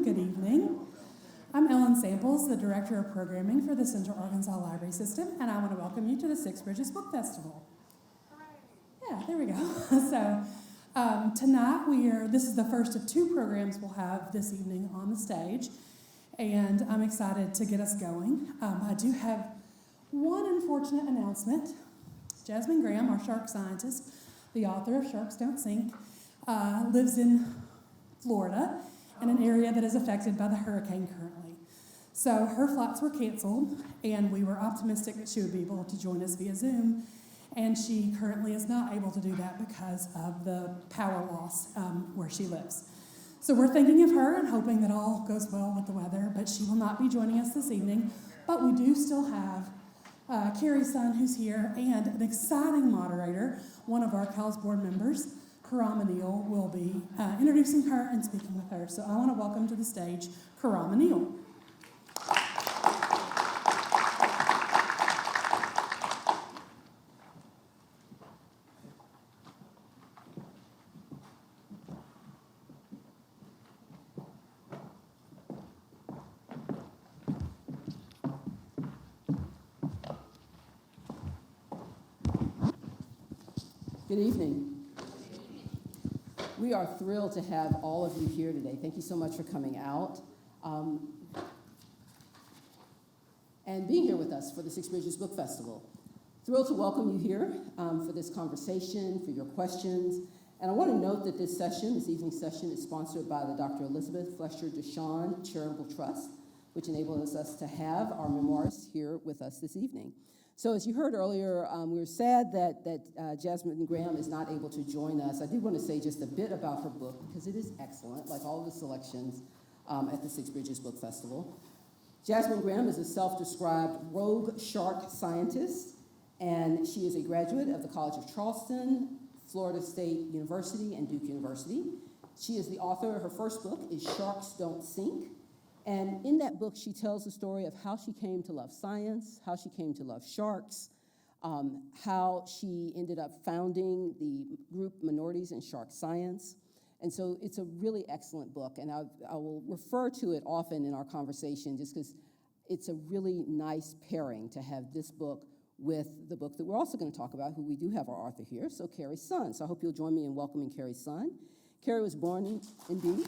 everyone. Good evening. I'm Ellen Samples, the Director of Programming for the Central Arkansas Library System, and I want to welcome you to the Six Bridges Book Festival. Yeah, there we go. So tonight this is the first of two programs we'll have this evening on the stage, and I'm excited to get us going. I do have one unfortunate announcement. Jasmine Graham, our shark scientist, the author of Sharks Don't Sink, lives in Florida in an area that is affected by the hurricane currently. So her flights were canceled, and we were optimistic that she would be able to join us via Zoom, and she currently is not able to do that because of the power loss where she lives. So we're thinking of her and hoping that all goes well with the weather, but she will not be joining us this evening. But we do still have Carrie Sun, who's here, and an exciting moderator, one of our CALS board members, Carrie Sun, will be introducing her and speaking with her. So I want to welcome to the stage Carrie Sun. Good evening. We are thrilled to have all of you here today. Thank you so much for coming out and being here with us for the Six Bridges Book Festival. Thrilled to welcome you here for this conversation, for your questions. And I want to note that this evening session, is sponsored by the Dr. Elizabeth Fletcher Deshawn Charitable Trust, which enables us to have our memoirs here with us this evening. So as you heard earlier, we were sad that Jasmine Graham is not able to join us. I did want to say just a bit about her book, because it is excellent, like all of the selections at the Six Bridges Book Festival. Jasmine Graham is a self-described rogue shark scientist, and she is a graduate of the College of Charleston, Florida State University, and Duke University. She is the author. Her first book is Sharks Don't Sink. And in that book, she tells the story of how she came to love science, how she came to love sharks, how she ended up founding the group Minorities in Shark Science. And so it's a really excellent book, and I will refer to it often in our conversation just because it's a really nice pairing to have this book with the book that we're also going to talk about, who we do have our author here, so Carrie Sun. So I hope you'll join me in welcoming Carrie Sun. Carrie was born indeed.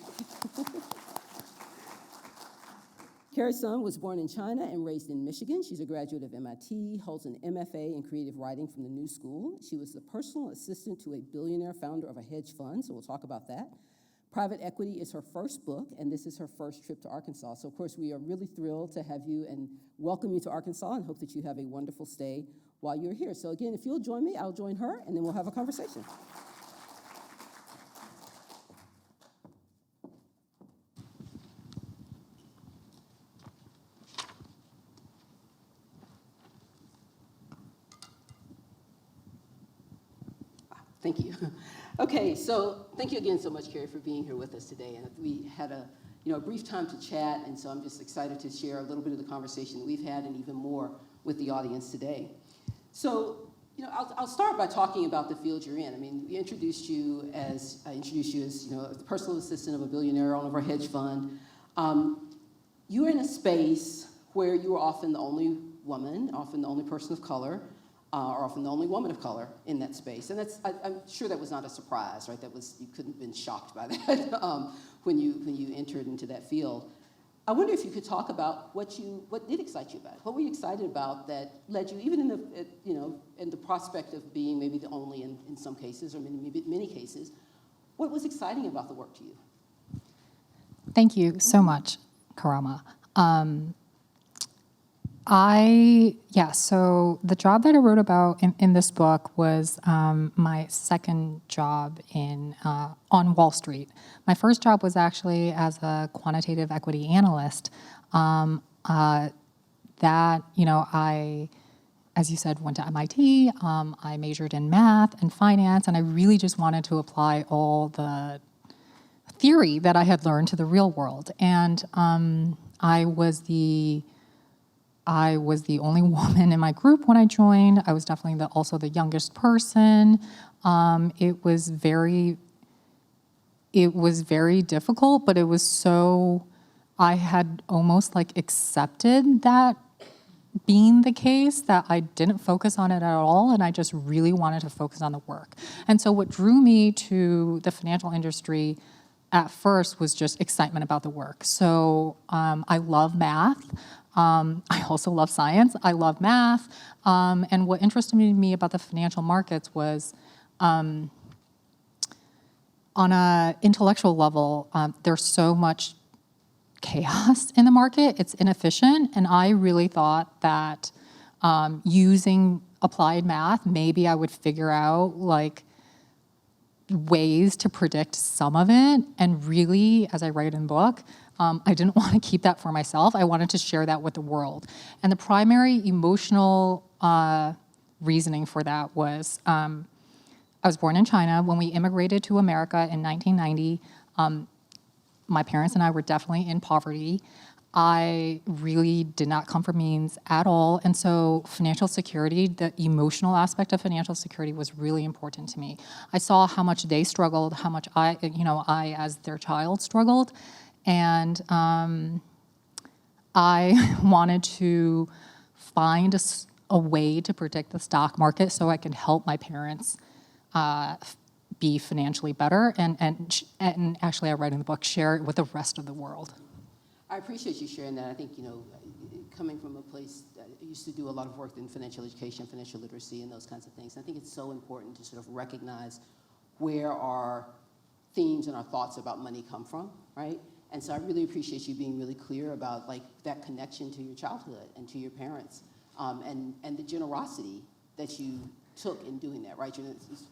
Carrie Sun was born in China and raised in Michigan. She's a graduate of MIT, holds an MFA in creative writing from the New School. She was the personal assistant to a billionaire founder of a hedge fund, so we'll talk about that. Private Equity is her first book, and this is her first trip to Arkansas. So, of course, we are really thrilled to have you and welcome you to Arkansas and hope that you have a wonderful stay while you're here. So, again, if you'll join me, I'll join her, and then we'll have a conversation. Thank you. Okay, so thank you again so much, Carrie, for being here with us today. And we had a brief time to chat, and so I'm just excited to share a little bit of the conversation that we've had and even more with the audience today. So, I'll start by talking about the field you're in. I mean, I introduced you as the personal assistant of a billionaire owner of a hedge fund. You're in a space where you are often the only woman, often the only person of color, or often the only woman of color in that space. And I'm sure that was not a surprise, right? You couldn't have been shocked by that when you entered into that field. I wonder if you could talk about what did excite you about it? What were you excited about that led you, even in the prospect of being maybe the only in some cases, or many cases, what was exciting about the work to you? Thank you so much, Karama. So the job that I wrote about in this book was my second job on Wall Street. My first job was actually as a quantitative equity analyst. I, as you said, went to MIT. I majored in math and finance, and I really just wanted to apply all the theory that I had learned to the real world. And I was the only woman in my group when I joined. I was definitely also the youngest person. It was very difficult, but it was so I had almost like accepted that being the case, that I didn't focus on it at all, and I just really wanted to focus on the work. And so what drew me to the financial industry at first was just excitement about the work. So I love math. I also love science. I love math. And what interested me about the financial markets was on an intellectual level, there's so much chaos in the market. It's inefficient. And I really thought that using applied math, maybe I would figure out like ways to predict some of it. And really, as I write in the book, I didn't want to keep that for myself. I wanted to share that with the world. And the primary emotional reasoning for that was I was born in China. When we immigrated to America in 1990, my parents and I were definitely in poverty. I really did not come from means at all. And so financial security, the emotional aspect of financial security was really important to me. I saw how much they struggled, how much I as their child struggled. And I wanted to find a way to predict the stock market so I could help my parents be financially better, and actually I write in the book, share it with the rest of the world. I appreciate you sharing that. I think, coming from a place that I used to do a lot of work in financial education, financial literacy, and those kinds of things, I think it's so important to sort of recognize where our themes and our thoughts about money come from, right? And so I really appreciate you being really clear about like that connection to your childhood and to your parents, and the generosity that you took in doing that, right?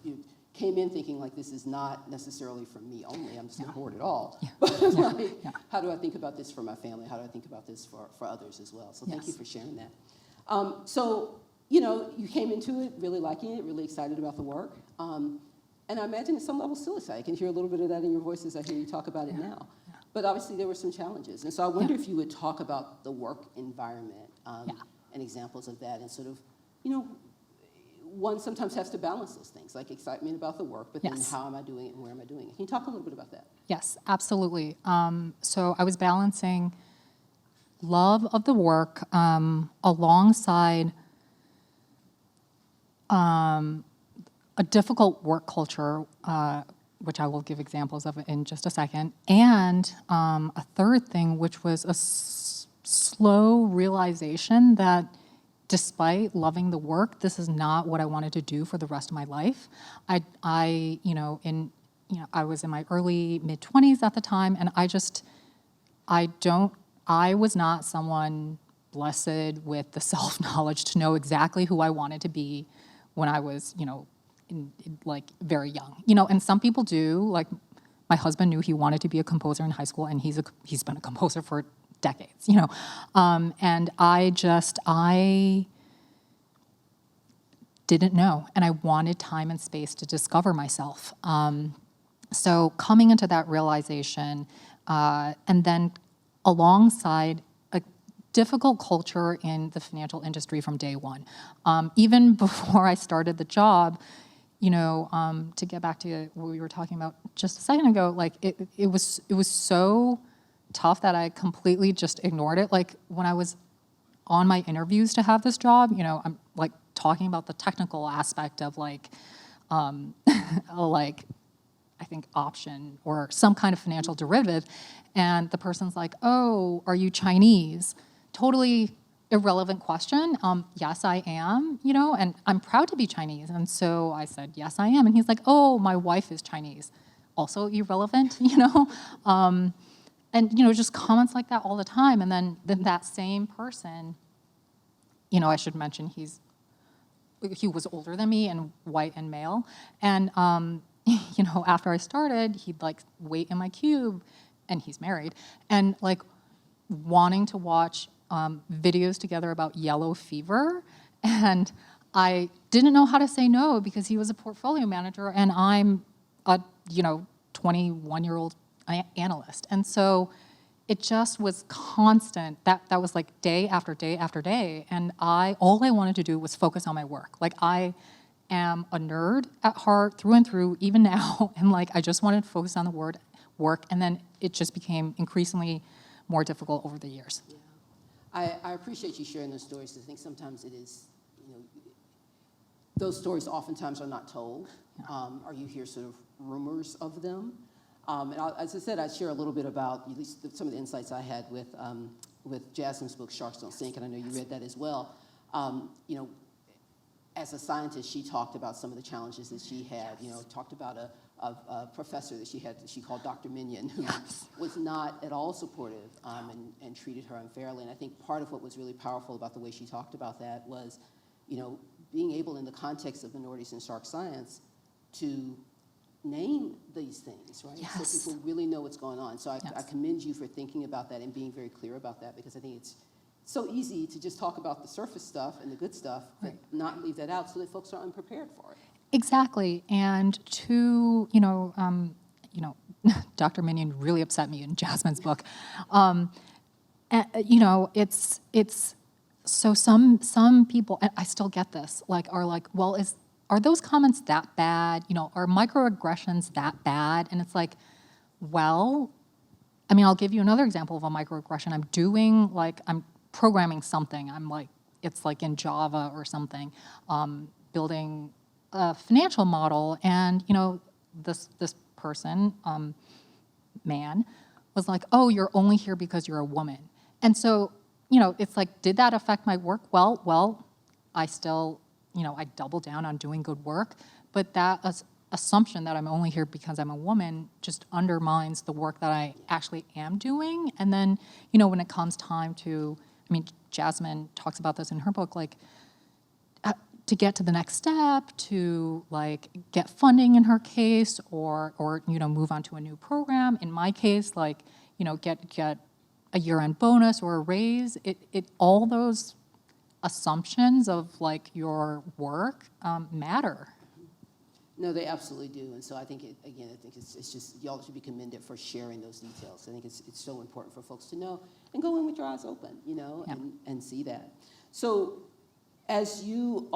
You came in thinking like, this is not necessarily for me only, I'm just not hoard it all. Yeah. But like, how do I think about this for my family? How do I think about this for others as well? So thank you for sharing that. So, you came into it really liking it, really excited about the work. And I imagine at some level still excited. I can hear a little bit of that in your voice as I hear you talk about it now. But obviously there were some challenges. And so I wonder if you would talk about the work environment and examples of that, and sort of, one sometimes has to balance those things, like excitement about the work, but then how am I doing it and where am I doing it? Can you talk a little bit about that? Yes, absolutely. So I was balancing love of the work alongside a difficult work culture, which I will give examples of in just a second, and a third thing, which was a slow realization that despite loving the work, this is not what I wanted to do for the rest of my life. I was in my early mid-20s at the time, and I was not someone blessed with the self-knowledge to know exactly who I wanted to be when I was, very young. And some people do. Like, my husband knew he wanted to be a composer in high school, and he's been a composer for decades, and I didn't know, and I wanted time and space to discover myself. So coming into that realization, and then alongside a difficult culture in the financial industry from day one, even before I started the job, to get back to what we were talking about just a second ago, like it was so tough that I completely just ignored it. Like when I was on my interviews to have this job, I'm like talking about the technical aspect of like I think option or some kind of financial derivative, and the person's like, "Oh, are you Chinese?" Totally irrelevant question. Yes, I am, and I'm proud to be Chinese. And so I said, yes, I am. And he's like, "Oh, my wife is Chinese." Also irrelevant, And, just comments like that all the time. And then that same person, I should mention he was older than me and white and male. And, after I started, he'd like wait in my cube, and he's married, and like wanting to watch videos together about yellow fever. And I didn't know how to say no because he was a portfolio manager and I'm a, 21-year-old analyst. And so it just was constant. That was like day after day after day. And all I wanted to do was focus on my work. Like I am a nerd at heart through and through, even now. And like I just wanted to focus on the work. And then it just became increasingly more difficult over the years. Yeah. I appreciate you sharing those stories, because I think sometimes it is, those stories oftentimes are not told, or you hear sort of rumors of them. As I said, I'd share a little bit about at least some of the insights I had with Jasmine's book, Sharks Don't Sink, and I know you read that as well. As a scientist, she talked about some of the challenges that she had, talked about a professor that she had that she called Dr. Minion, who was not at all supportive and treated her unfairly. And I think part of what was really powerful about the way she talked about that was, being able in the context of minorities in shark science to name these things, right? Yes. So people really know what's going on. So I commend you for thinking about that and being very clear about that, because I think it's so easy to just talk about the surface stuff and the good stuff, but not leave that out so that folks are unprepared for it. Exactly. And Dr. Minion really upset me in Jasmine's book. It's so some people, and I still get this, are like, well, are those comments that bad? Are microaggressions that bad? And it's like, well, I'll give you another example of a microaggression. I'm programming something. It's like in Java or something, building a financial model, and this person, man, was like, oh, you're only here because you're a woman. And so, it's like, did that affect my work? Well, I still, I double down on doing good work, but that assumption that I'm only here because I'm a woman just undermines the work that I actually am doing. And then, when it comes time to, Jasmine talks about this in her book, to get to the next step, to get funding in her case, or move on to a new program. In my case, get a year-end bonus or a raise. It all those assumptions of your work matter. No, they absolutely do. And so I think it's just, y'all should be commended for sharing those details. I think it's so important for folks to know and go in with your eyes open, and see that. So as you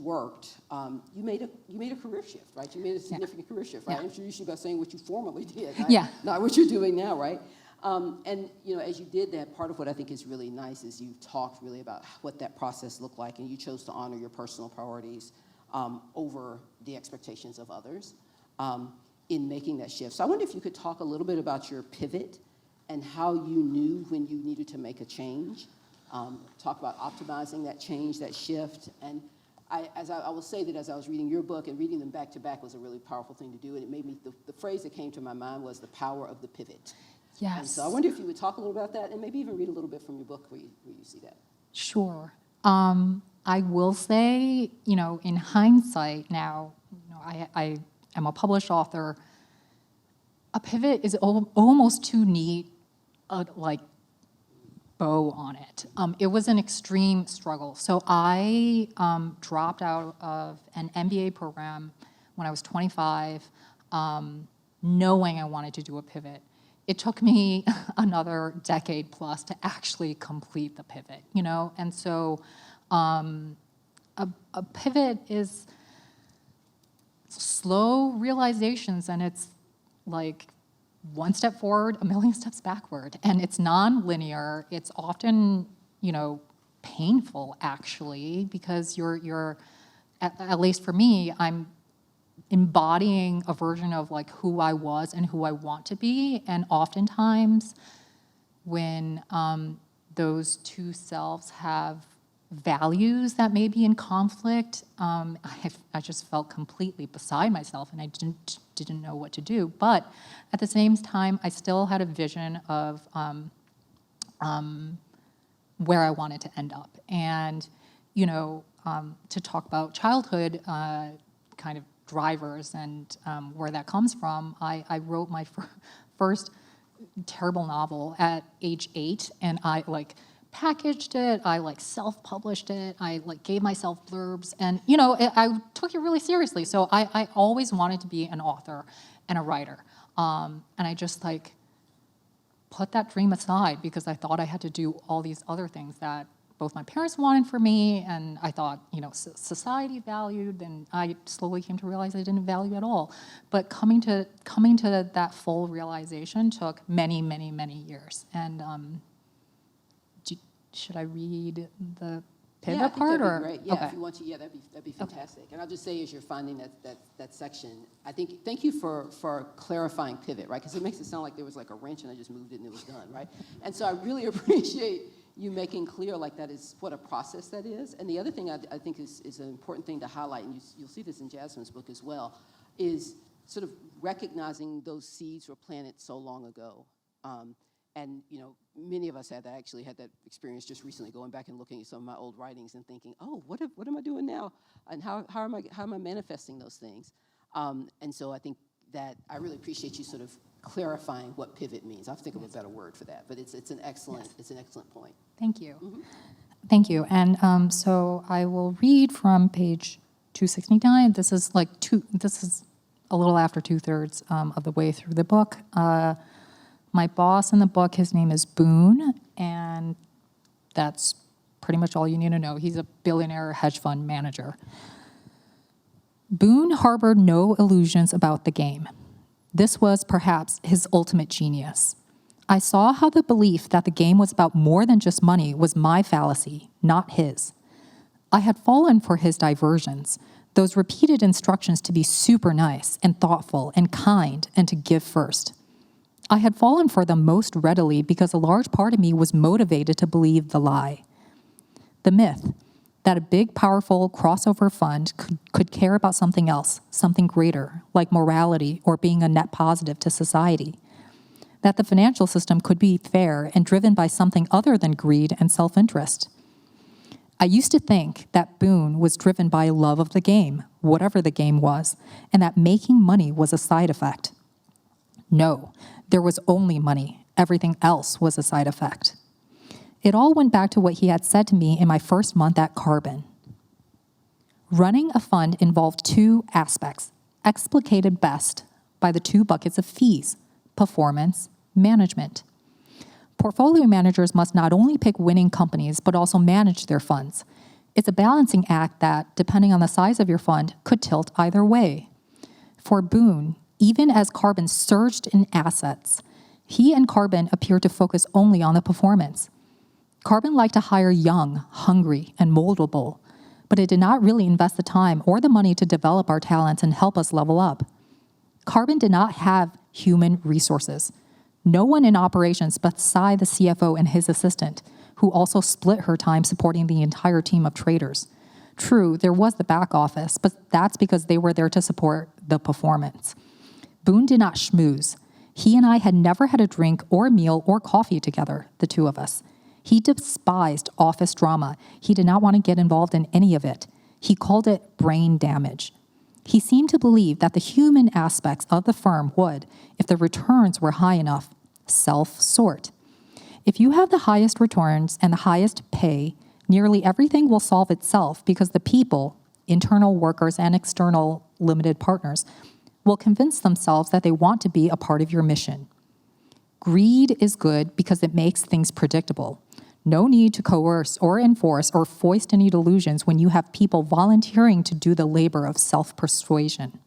worked, you made a career shift, right? You made a significant career shift, right? I introduced you by saying what you formerly did, right? Not what you're doing now, right? And as you did that, part of what I think is really nice is you talked really about what that process looked like, and you chose to honor your personal priorities over the expectations of others in making that shift. So I wonder if you could talk a little bit about your pivot and how you knew when you needed to make a change. Talk about optimizing that change, that shift. And I will say that as I was reading your book, and reading them back to back was a really powerful thing to do, and it made me, the phrase that came to my mind was the power of the pivot. Yes. And so I wonder if you would talk a little about that, and maybe even read a little bit from your book where you see that. Sure. I will say, in hindsight now, I am a published author. A pivot is almost too neat, bow on it. It was an extreme struggle. So I dropped out of an MBA program when I was 25, knowing I wanted to do a pivot. It took me another decade plus to actually complete the pivot, And so a pivot is slow realizations, and it's one step forward, a million steps backward. And it's non-linear. It's often, painful, actually, because you're at least for me, I'm embodying a version of who I was and who I want to be. And oftentimes when those two selves have values that may be in conflict, I just felt completely beside myself, and I didn't know what to do. But at the same time, I still had a vision of where I wanted to end up. And, to talk about childhood kind of drivers and where that comes from, I wrote my first terrible novel at age 8, and I packaged it, I self-published it, I gave myself blurbs, and I took it really seriously. So I always wanted to be an author and a writer, and I just put that dream aside because I thought I had to do all these other things that both my parents wanted for me, and I thought, society valued, and I slowly came to realize I didn't value at all. But coming to that full realization took many, many, many years. And should I read the pivot part? That'd be great. Yeah, okay. if you want to, that'd be fantastic. Okay. And I'll just say, as you're finding that section, I think, thank you for clarifying pivot, right? Because it makes it sound like there was like a wrench and I just moved it and it was done, right? And so I really appreciate you making clear like that is what a process that is. And the other thing I think is an important thing to highlight, and you'll see this in Jasmine's book as well, is sort of recognizing those seeds were planted so long ago. And many of us had that. I actually had that experience just recently, going back and looking at some of my old writings and thinking, oh, what am I doing now? And how am I manifesting those things? And so I think that I really appreciate you sort of clarifying what pivot means. I have to think of a better word for that, but it's an excellent point. Thank you. Mm-hmm. Thank you. And so I will read from page 269. This is a little after 2/3 of the way through the book. My boss in the book, his name is Boone, and that's pretty much all you need to know. He's a billionaire hedge fund manager. Boone harbored no illusions about the game. This was perhaps his ultimate genius. I saw how the belief that the game was about more than just money was my fallacy, not his. I had fallen for his diversions, those repeated instructions to be super nice and thoughtful and kind and to give first. I had fallen for them most readily because a large part of me was motivated to believe the lie. The myth that a big, powerful crossover fund could care about something else, something greater, like morality or being a net positive to society. That the financial system could be fair and driven by something other than greed and self-interest. I used to think that Boone was driven by love of the game, whatever the game was, and that making money was a side effect. No, there was only money. Everything else was a side effect. It all went back to what he had said to me in my first month at Carbon. Running a fund involved two aspects, explicated best by the two buckets of fees, performance, management. Portfolio managers must not only pick winning companies, but also manage their funds. It's a balancing act that, depending on the size of your fund, could tilt either way. For Boone, even as Carbon surged in assets, he and Carbon appeared to focus only on the performance. Carbon liked to hire young, hungry, and moldable, but it did not really invest the time or the money to develop our talents and help us level up. Carbon did not have human resources. No one in operations beside the CFO and his assistant, who also split her time supporting the entire team of traders. True, there was the back office, but that's because they were there to support the performance. Boone did not schmooze. He and I had never had a drink or a meal or coffee together, the two of us. He despised office drama. He did not want to get involved in any of it. He called it brain damage. He seemed to believe that the human aspects of the firm would, if the returns were high enough, self-sort. If you have the highest returns and the highest pay, nearly everything will solve itself because the people, internal workers and external limited partners, will convince themselves that they want to be a part of your mission. Greed is good because it makes things predictable. No need to coerce or enforce or foist any delusions when you have people volunteering to do the labor of self-persuasion.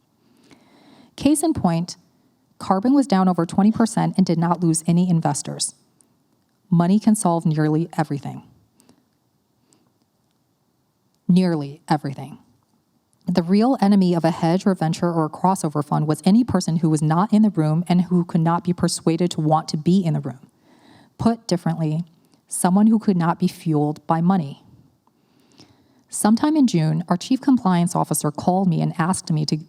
Case in point, Carbon was down over 20% and did not lose any investors. Money can solve nearly everything. Nearly everything. The real enemy of a hedge or venture or a crossover fund was any person who was not in the room and who could not be persuaded to want to be in the room. Put differently, someone who could not be fueled by money. Sometime in June, our chief compliance officer called me and asked me to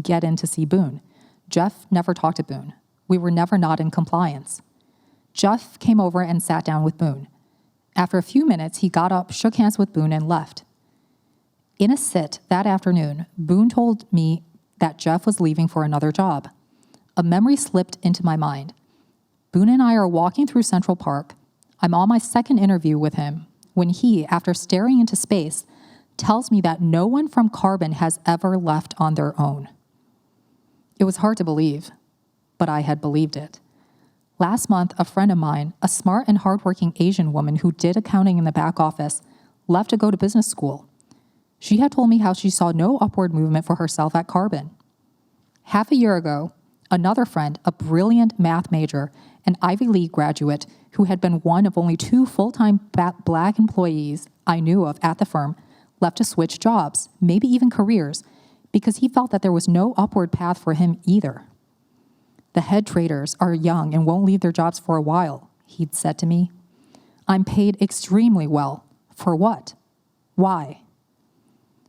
get in to see Boone. Jeff never talked to Boone. We were never not in compliance. Jeff came over and sat down with Boone. After a few minutes, he got up, shook hands with Boone, and left. In a sit that afternoon, Boone told me that Jeff was leaving for another job. A memory slipped into my mind. Boone and I are walking through Central Park. I'm on my second interview with him when he, after staring into space, tells me that no one from Carbon has ever left on their own. It was hard to believe, but I had believed it. Last month, a friend of mine, a smart and hardworking Asian woman who did accounting in the back office, left to go to business school. She had told me how she saw no upward movement for herself at Carbon. Half a year ago, another friend, a brilliant math major, an Ivy League graduate who had been one of only 2 full-time Black employees I knew of at the firm, left to switch jobs, maybe even careers, because he felt that there was no upward path for him either. The head traders are young and won't leave their jobs for a while, he'd said to me. I'm paid extremely well. For what? Why?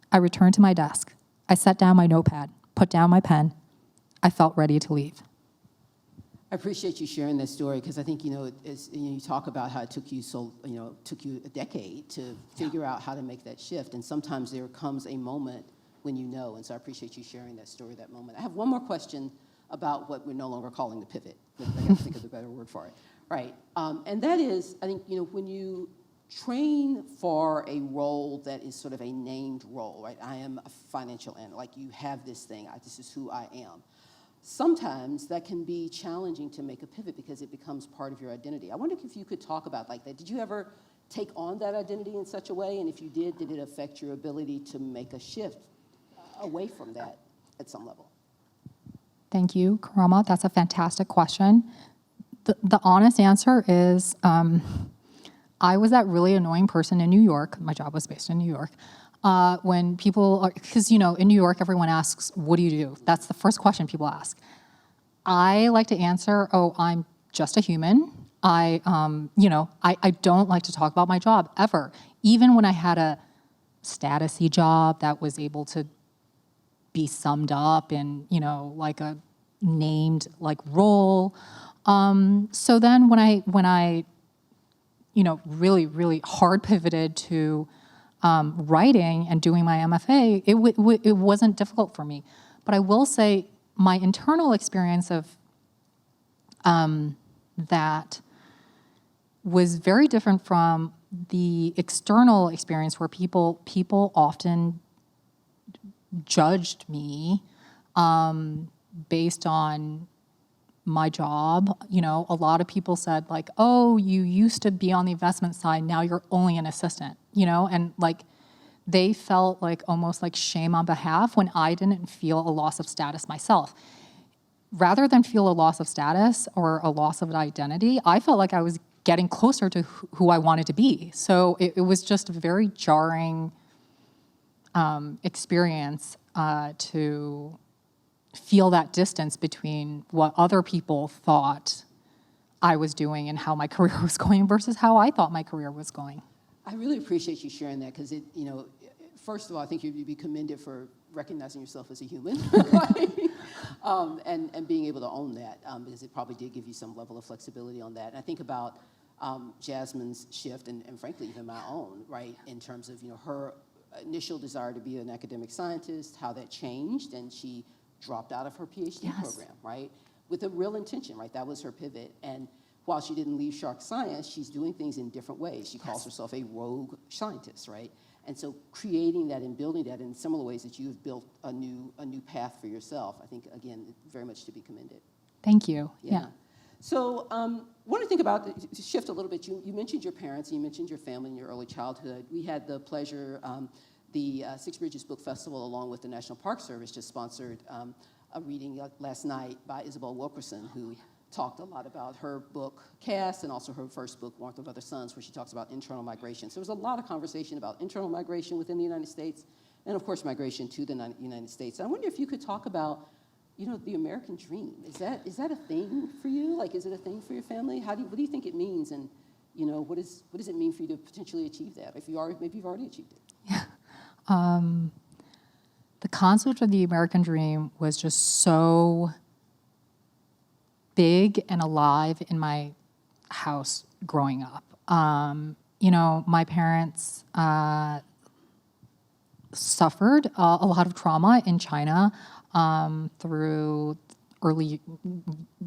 I returned to my desk. I set down my notepad, put down my pen. I felt ready to leave. I appreciate you sharing that story because I think, you talk about how it took you a decade to figure out how to make that shift. And sometimes there comes a moment when you know. And so I appreciate you sharing that story, that moment. I have one more question about what we're no longer calling the pivot. I got to think of a better word for it. Right. And that is, I think, when you train for a role that is sort of a named role, right? I am a financial analyst. Like, you have this thing. This is who I am. Sometimes that can be challenging to make a pivot because it becomes part of your identity. I wonder if you could talk about like that. Did you ever take on that identity in such a way? And if you did it affect your ability to make a shift away from that at some level? Thank you, Karama. That's a fantastic question. The honest answer is I was that really annoying person in New York. My job was based in New York. When people are, because, in New York, everyone asks, what do you do? That's the first question people ask. I like to answer, I'm just a human. I don't like to talk about my job ever. Even when I had a status-y job that was able to be summed up in, like a named role. So then when I really, really hard pivoted to writing and doing my MFA, it wasn't difficult for me. But I will say my internal experience of that was very different from the external experience where people often judged me based on my job. A lot of people said you used to be on the investment side, now you're only an assistant, and they felt almost like shame on behalf when I didn't feel a loss of status myself. Rather than feel a loss of status or a loss of identity, I felt like I was getting closer to who I wanted to be. So it was just a very jarring experience to feel that distance between what other people thought I was doing and how my career was going versus how I thought my career was going. I really appreciate you sharing that because first of all, I think you'd be commended for recognizing yourself as a human, right? And being able to own that because it probably did give you some level of flexibility on that. And I think about Jasmine's shift and frankly even my own, right, in terms of her initial desire to be an academic scientist, how that changed, and she dropped out of her PhD program, right, with a real intention, right? That was her pivot. And while she didn't leave shark science, she's doing things in different ways. She calls herself a rogue scientist, right? And so creating that and building that in similar ways that you've built a new path for yourself, I think, again, very much to be commended. Thank you. Yeah. So want to think about, to shift a little bit, you mentioned your parents, and you mentioned your family in your early childhood. We had the pleasure, the Six Bridges Book Festival, along with the National Park Service, just sponsored a reading last night by Isabel Wilkerson, who talked a lot about her book, Cast, and also her first book, Warmth of Other Suns, where she talks about internal migration. So there was a lot of conversation about internal migration within the United States, and of course, migration to the United States. I wonder if you could talk about, the American dream. Is that a thing for you? Is it a thing for your family? What do you think it means? And, what does it mean for you to potentially achieve that? Maybe you've already achieved it. Yeah. The concept of the American dream was just so big and alive in my house growing up. My parents suffered a lot of trauma in China through early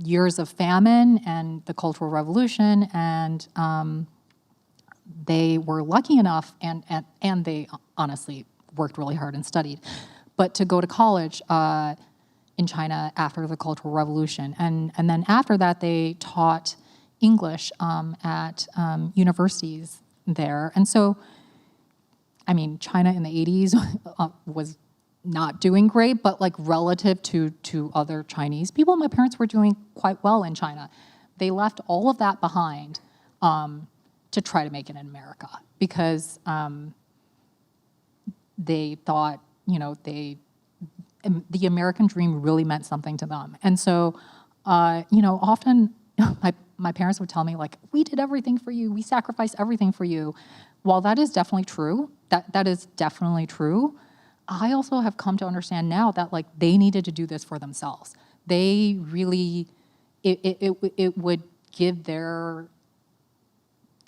years of famine and the Cultural Revolution, and they were lucky enough, and they honestly worked really hard and studied, but to go to college in China after the Cultural Revolution. And then after that, they taught English at universities there. And so, I mean, China in the 80s was not doing great, but like relative to other Chinese people, my parents were doing quite well in China. They left all of that behind to try to make it in America because they thought, the American dream really meant something to them. And so, often my parents would tell me, like, we did everything for you, we sacrificed everything for you. While that is definitely true, that is definitely true, I also have come to understand now that, like, they needed to do this for themselves. They really, it would give their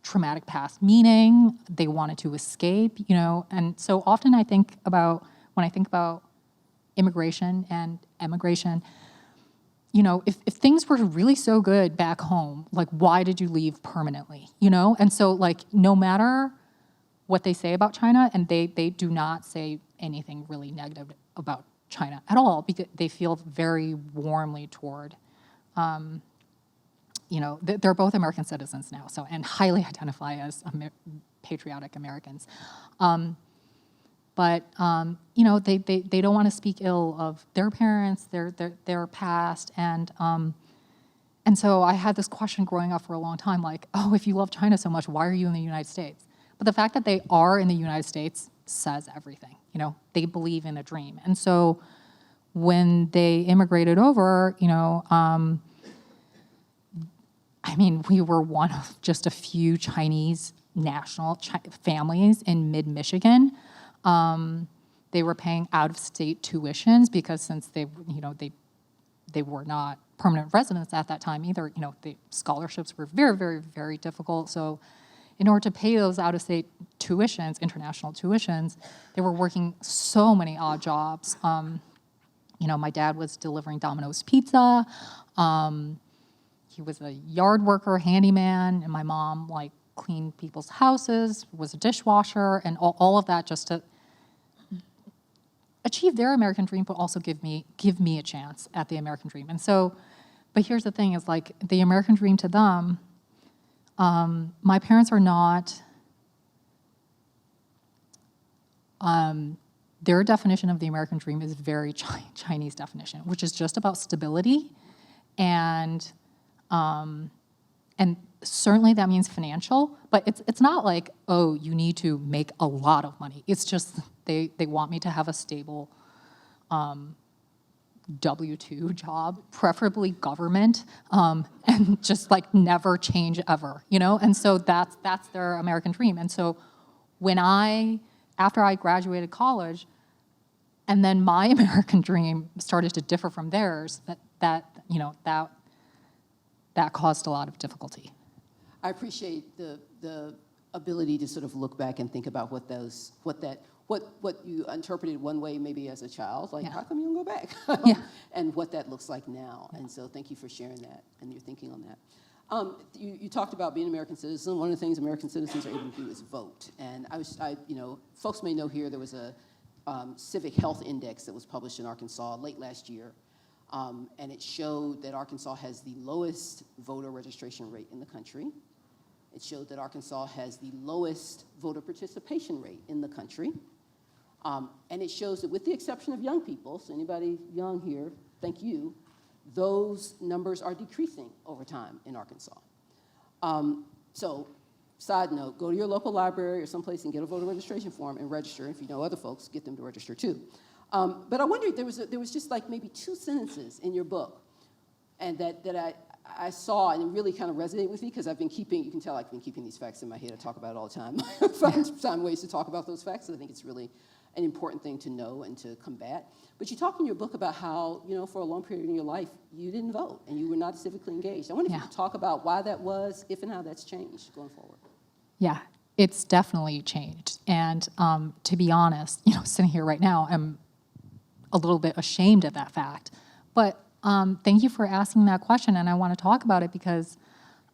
traumatic past meaning. They wanted to escape, and so often when I think about immigration and emigration, if things were really so good back home, like, why did you leave permanently, And so, like, no matter what they say about China, and they do not say anything really negative about China at all, because they feel very warmly toward, they're both American citizens now, so, and highly identify as patriotic Americans. But they don't want to speak ill of their parents, their past, and so I had this question growing up for a long time, like, oh, if you love China so much, why are you in the United States? But the fact that they are in the United States says everything. They believe in a dream, and so when they immigrated over, we were one of just a few Chinese national families in mid-Michigan. They were paying out-of-state tuitions because since they were not permanent residents at that time either, the scholarships were very, very, very difficult. So in order to pay those out-of-state tuitions, international tuitions, they were working so many odd jobs. My dad was delivering Domino's pizza. He was a yard worker, handyman, and my mom, like, cleaned people's houses, was a dishwasher, and all of that just to achieve their American dream, but also give me a chance at the American dream. And so, but here's the thing, is like, the American dream to them, my parents are not, their definition of the American dream is very Chinese definition, which is just about stability, and certainly that means financial, but it's not like, oh, you need to make a lot of money. It's just they want me to have a stable W-2 job, preferably government, and just, like, never change ever, And so that's their American dream. And so after I graduated college, and then my American dream started to differ from theirs, that caused a lot of difficulty. I appreciate the ability to sort of look back and think about what you interpreted one way maybe as a child, like, how come you don't go back? And what that looks like now. And so thank you for sharing that and your thinking on that. You talked about being an American citizen. One of the things American citizens are able to do is vote. And folks may know here there was a civic health index that was published in Arkansas late last year. And it showed that Arkansas has the lowest voter registration rate in the country. It showed that Arkansas has the lowest voter participation rate in the country. And it shows that, with the exception of young people, so anybody young here, thank you, those numbers are decreasing over time in Arkansas. So, side note, go to your local library or someplace and get a voter registration form and register. If you know other folks, get them to register too. But I wondered, there was just like maybe 2 sentences in your book, and that I saw, and it really kind of resonated with me, because I've been keeping, you can tell I've been keeping these facts in my head. I talk about it all the time. Find ways to talk about those facts, and I think it's really an important thing to know and to combat. But you talk in your book about how, for a long period in your life, you didn't vote, and you were not civically engaged. I wonder if you could talk about why that was, if and how that's changed going forward. Yeah, it's definitely changed. And to be honest, sitting here right now, I'm a little bit ashamed of that fact. But thank you for asking that question, and I want to talk about it because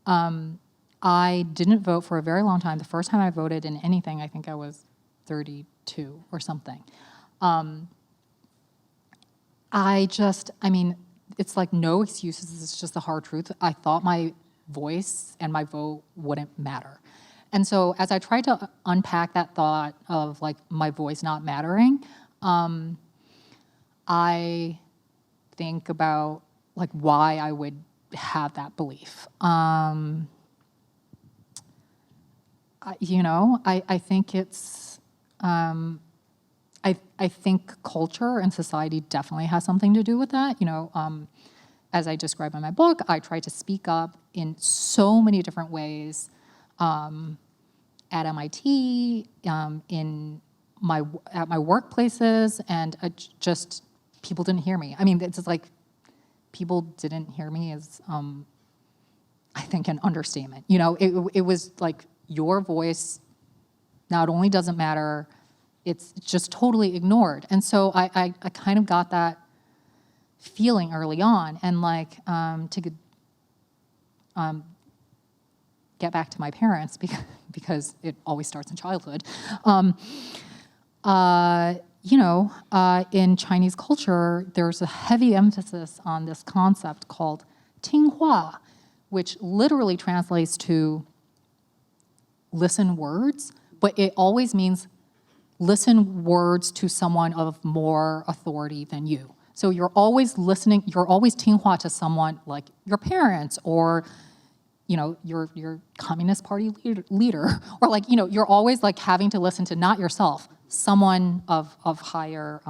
I didn't vote for a very long time. The first time I voted in anything, I think I was 32 or something. I mean, it's like no excuses, it's just the hard truth. I thought my voice and my vote wouldn't matter. And so as I tried to unpack that thought of like my voice not mattering, I think about like why I would have that belief. I think it's, I think culture and society definitely has something to do with that. As I describe in my book, I try to speak up in so many different ways at MIT, at my workplaces, and just people didn't hear me. I mean, it's just like people didn't hear me is, I think, an understatement. It was like your voice not only doesn't matter, it's just totally ignored. And so I kind of got that feeling early on, and like to get back to my parents because it always starts in childhood. In Chinese culture, there's a heavy emphasis on this concept called 听话, which literally translates to listen words, but it always means listen words to someone of more authority than you. So you're always listening, you're always 听话 to someone like your parents or your Communist Party leader, or like, you're always like having to listen to not yourself, someone of higher,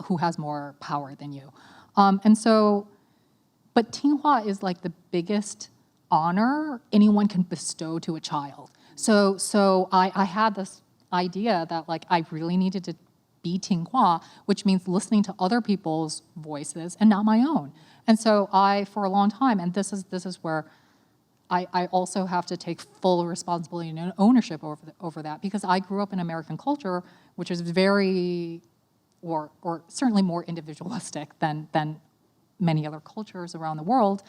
who has more power than you. But 听话 is like the biggest honor anyone can bestow to a child. So I had this idea that like I really needed to be 听话, which means listening to other people's voices and not my own. And so for a long time, and this is where I also have to take full responsibility and ownership over that, because I grew up in American culture, which is very, or certainly more individualistic than many other cultures around the world.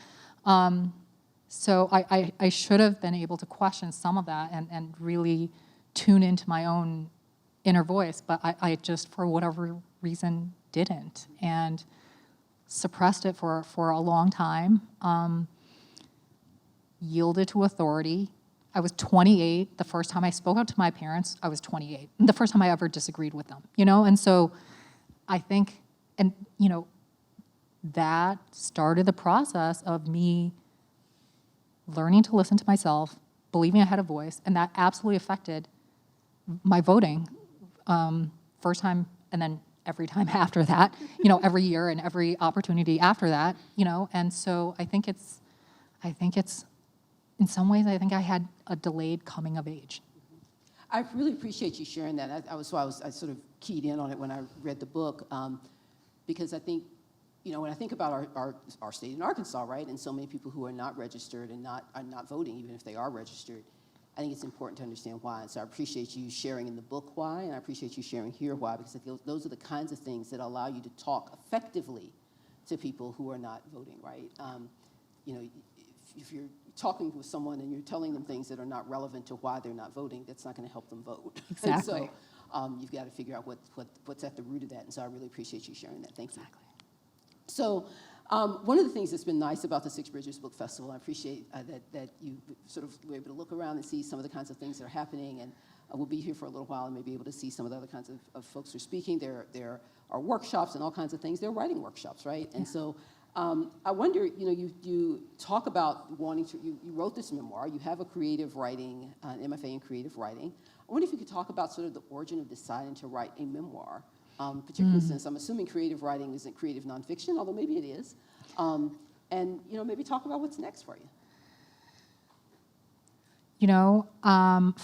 So I should have been able to question some of that and really tune into my own inner voice, but I just, for whatever reason, didn't, and suppressed it for a long time, yielded to authority. I was 28. The first time I spoke out to my parents, I was 28. The first time I ever disagreed with them, And so I think, that started the process of me learning to listen to myself, believing I had a voice, and that absolutely affected my voting. First time, and then every time after that, every year and every opportunity after that, and so I think it's, in some ways, I think I had a delayed coming of age. I really appreciate you sharing that. I sort of keyed in on it when I read the book, because I think, when I think about our state in Arkansas, right, and so many people who are not registered and are not voting, even if they are registered, I think it's important to understand why. And so I appreciate you sharing in the book why, and I appreciate you sharing here why, because I feel those are the kinds of things that allow you to talk effectively to people who are not voting, right? If you're talking with someone and you're telling them things that are not relevant to why they're not voting, that's not going to help them vote. Exactly. And so you've got to figure out what's at the root of that. And so I really appreciate you sharing that. Thank you. Exactly. So one of the things that's been nice about the Six Bridges Book Festival, I appreciate that you sort of were able to look around and see some of the kinds of things that are happening, and we'll be here for a little while and maybe able to see some of the other kinds of folks who are speaking. There are workshops and all kinds of things. There are writing workshops, right? And so I wonder, you talk about wanting to, you wrote this memoir, you have a creative writing, an MFA in creative writing. I wonder if you could talk about sort of the origin of deciding to write a memoir. Particularly since I'm assuming creative writing isn't creative nonfiction, although maybe it is. And maybe talk about what's next for you.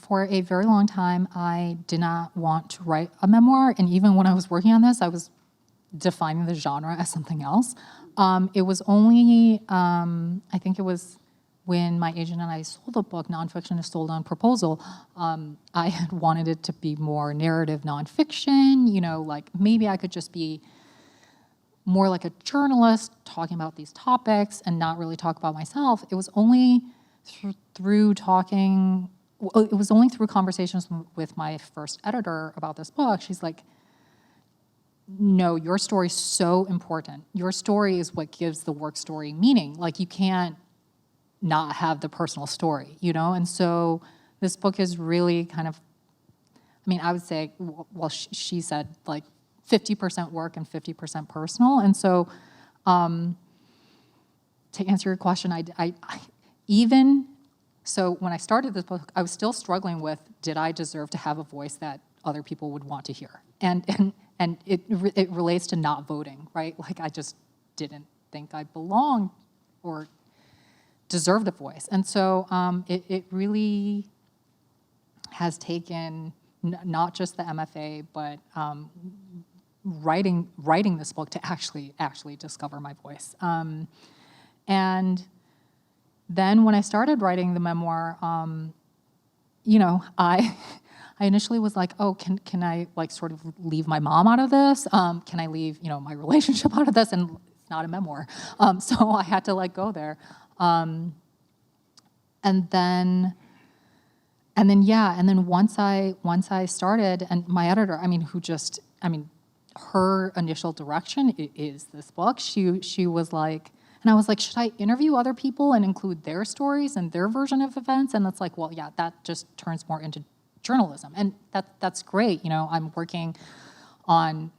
For a very long time, I did not want to write a memoir. And even when I was working on this, I was defining the genre as something else. It was only, I think it was when my agent and I sold the book, Nonfiction is Sold on Proposal, I had wanted it to be more narrative nonfiction, like maybe I could just be more like a journalist talking about these topics and not really talk about myself. It was only through conversations with my first editor about this book. She's like, no, your story's so important. Your story is what gives the work story meaning. Like, you can't not have the personal story, you know? And so this book is really kind of, I mean, I would say, well, she said like 50% work and 50% personal. And so to answer your question, I even, so when I started this book, I was still struggling with, did I deserve to have a voice that other people would want to hear? And it relates to not voting, right? Like, I just didn't think I belonged or deserved a voice. And so it really has taken not just the MFA, but writing this book to actually discover my voice. And then when I started writing the memoir, you know, I initially was like, oh, can I like sort of leave my mom out of this? Can I leave, you know, my relationship out of this? And it's not a memoir. So I had to like go there. And then once I started, and my editor, her initial direction is this book. She was like, and I was like, should I interview other people and include their stories and their version of events? And it's like, well, yeah, that just turns more into journalism, and that's great. You know, I'm working on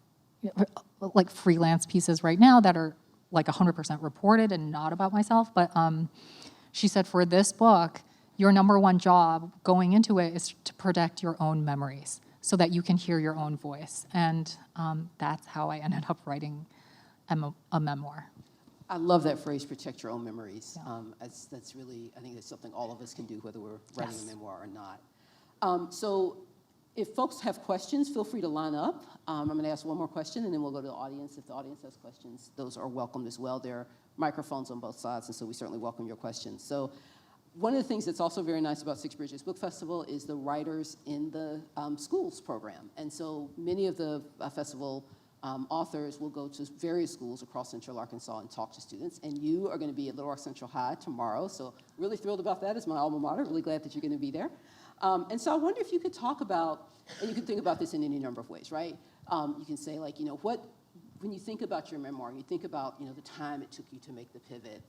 like freelance pieces right now that are like 100% reported and not about myself. But she said, for this book, your number one job going into it is to protect your own memories so that you can hear your own voice. And that's how I ended up writing a memoir. I love that phrase, protect your own memories. Yeah. That's really, I think that's something all of us can do, whether we're writing a memoir or not. So if folks have questions, feel free to line up. I'm going to ask one more question, and then we'll go to the audience. If the audience has questions, those are welcomed as well. There are microphones on both sides, and so we certainly welcome your questions. So one of the things that's also very nice about Six Bridges Book Festival is the writers in the schools program. And so many of the festival authors will go to various schools across Central Arkansas and talk to students. And you are going to be at Little Rock Central High tomorrow. So really thrilled about that. It's my alma mater. Really glad that you're going to be there. And so I wonder if you could talk about, and you can think about this in any number of ways, right? You can say, like, you know, when you think about your memoir, you think about, you know, the time it took you to make the pivot,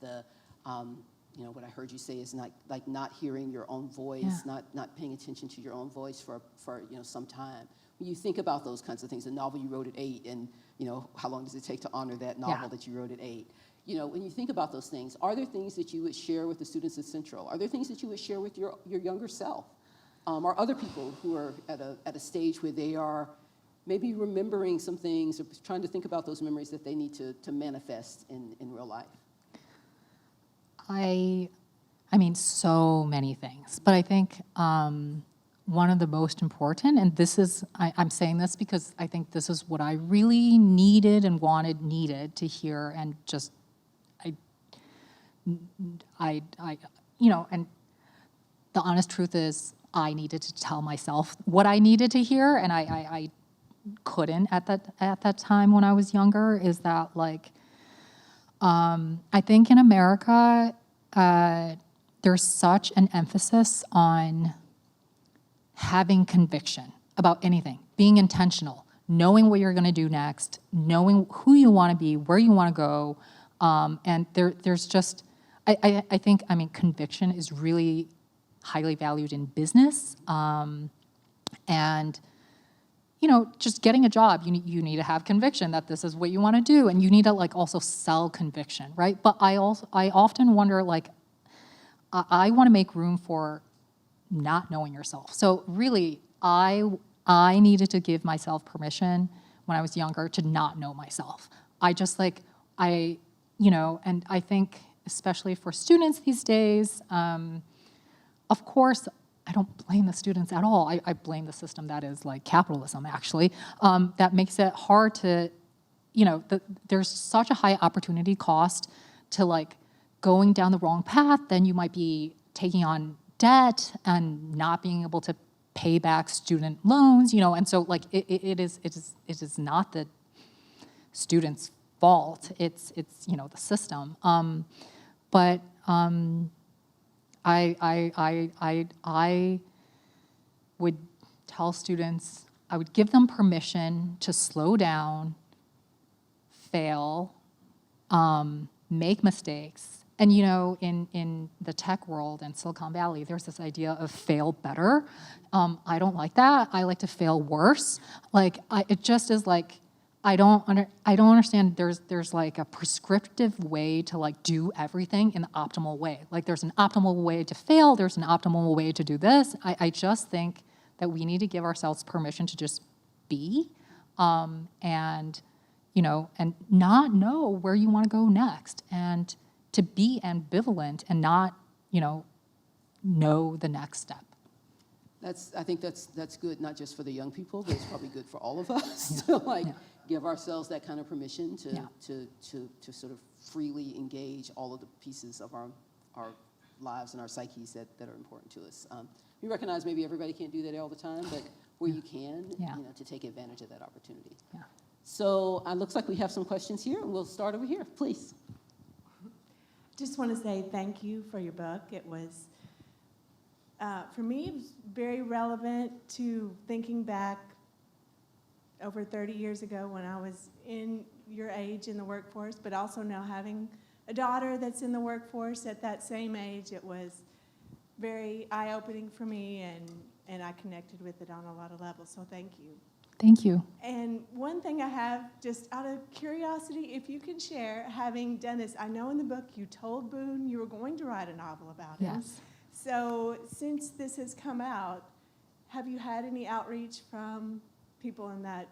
you know, what I heard you say is not hearing your own voice, yeah. not paying attention to your own voice for you know, some time. When you think about those kinds of things, the novel you wrote at 8, and, you know, how long does it take to honor that novel that you wrote at 8? You know, when you think about those things, are there things that you would share with the students at Central? Are there things that you would share with your younger self? Or other people who are at a stage where they are maybe remembering some things or trying to think about those memories that they need to manifest in real life? I mean, so many things, but I think one of the most important, and this is, I'm saying this because I think this is what I really needed to hear, and just, you know, and the honest truth is, I needed to tell myself what I needed to hear, and I couldn't at that time when I was younger, is that, like, I think in America, there's such an emphasis on having conviction about anything, being intentional, knowing what you're going to do next, knowing who you want to be, where you want to go, and there's just, I think, I mean, conviction is really highly valued in business, and, you know, just getting a job, you need to have conviction that this is what you want to do, and you need to, like, also sell conviction, right? But I often wonder, like, I want to make room for not knowing yourself. So really, I needed to give myself permission when I was younger to not know myself. I just, like, you know, and I think especially for students these days, of course, I don't blame the students at all. I blame the system that is, like, capitalism, actually, that makes it hard to, you know, there's such a high opportunity cost to, like, going down the wrong path. Then you might be taking on debt and not being able to pay back student loans, you know, and so, like, it is not the student's fault. It's you know, the system. But I would tell students, I would give them permission to slow down, fail, make mistakes. And in the tech world and Silicon Valley, there's this idea of fail better. I don't like that. I like to fail worse. It just is like, I don't understand. There's like a prescriptive way to do everything in the optimal way. There's an optimal way to fail. There's an optimal way to do this. I just think that we need to give ourselves permission to just be, and not know where you want to go next, and to be ambivalent and not, know the next step. I think that's good, not just for the young people, but it's probably good for all of us to give ourselves that kind of permission to sort of freely engage all of the pieces of our lives and our psyches that are important to us. We recognize maybe everybody can't do that all the time, but where you can, to take advantage of that opportunity. Yeah. So it looks like we have some questions here, and we'll start over here, please. Just want to say thank you for your book. It was, for me, it was very relevant to thinking back over 30 years ago when I was in your age in the workforce, but also now having a daughter that's in the workforce at that same age. It was very eye-opening for me, and I connected with it on a lot of levels, so thank you. Thank you. And one thing I have, just out of curiosity, if you can share, having done this, I know in the book you told Boone you were going to write a novel about him. Yes. So since this has come out, have you had any outreach from people in that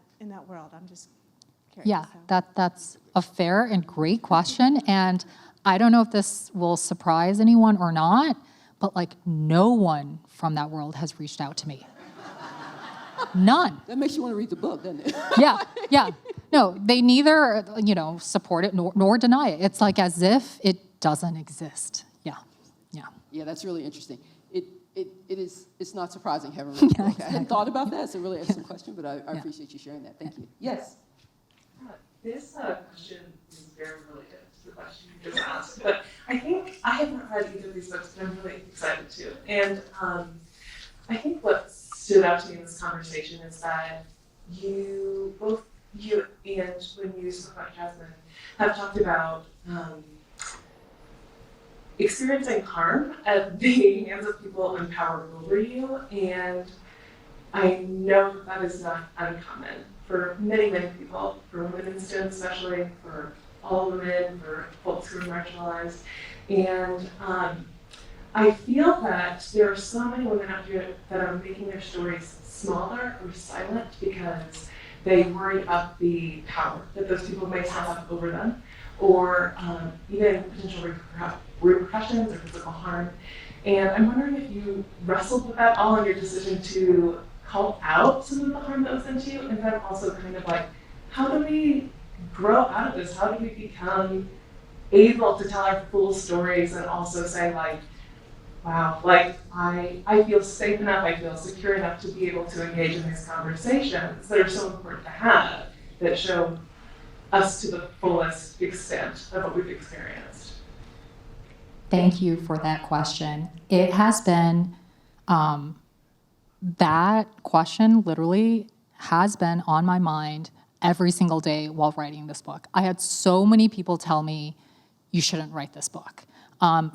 world? I'm just curious. Yeah, that's a fair and great question. And I don't know if this will surprise anyone or not, but no one from that world has reached out to me. None. That makes you want to read the book, doesn't it? Yeah. No, they neither, support it nor deny it. It's as if it doesn't exist. Yeah. Yeah, that's really interesting. It's not surprising, having read the book. I hadn't thought about that. It's a really excellent question, but I appreciate you sharing that. Thank you. Yes. This question is very related to the question you just asked, but I think I haven't read either of these books, but I'm really excited to. And I think what stood out to me in this conversation is that both you and when you spoke about Jasmine, have talked about experiencing harm at the hands of people in power over you, and I know that is not uncommon for many, many people, for women in STEM especially, for all women, for folks who are marginalized. And I feel that there are so many women out here that are making their stories smaller or silent because they worry about the power that those people may still have over them, or even potential repercussions or physical harm. And I'm wondering if you wrestled with that all in your decision to call out some of the harm that was done to you, and then also kind of how do we grow out of this? How do we become able to tell our full stories and also say wow, I feel safe enough, I feel secure enough to be able to engage in these conversations that are so important to have, that show us to the fullest extent of what we've experienced. Thank you for that question. It has been, that question literally has been on my mind every single day while writing this book. I had so many people tell me, you shouldn't write this book. And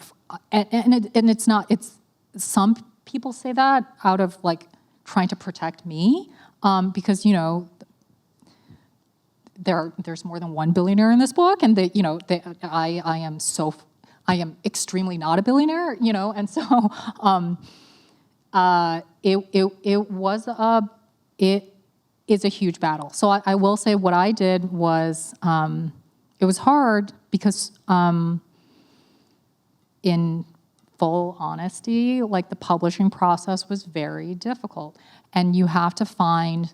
it's not, some people say that out of trying to protect me, because, there's more than one billionaire in this book, and I am extremely not a billionaire, and so it is a huge battle. So I will say what I did was, it was hard because, in full honesty, the publishing process was very difficult, and you have to find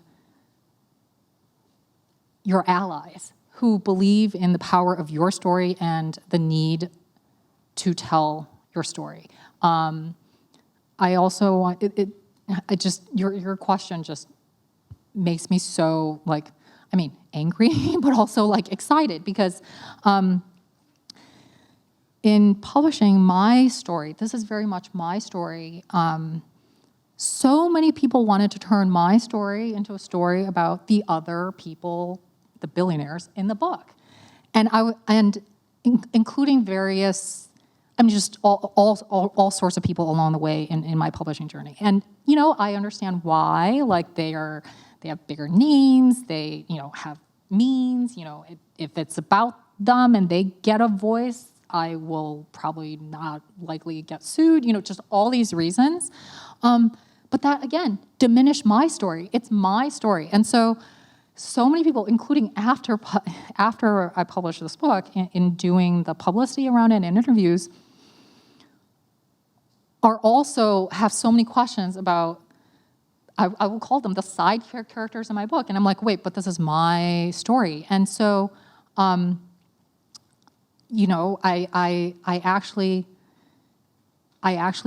your allies who believe in the power of your story and the need to tell your story. I also want your question just makes me so angry, but also excited, because in publishing my story, this is very much my story. So many people wanted to turn my story into a story about the other people, the billionaires in the book. and including various, I mean, just all sorts of people along the way in my publishing journey. And, you know, I understand why, like they have bigger names, they, you know, have means, you know, if it's about them and they get a voice, I will probably not likely get sued, you know, just all these reasons. But that, again, diminish my story. It's my story. And so many people, including after I published this book, in doing the publicity around it and interviews, are also have so many questions about, I will call them the side characters in my book. And I'm like, wait, but this is my story. And so, you know, I actually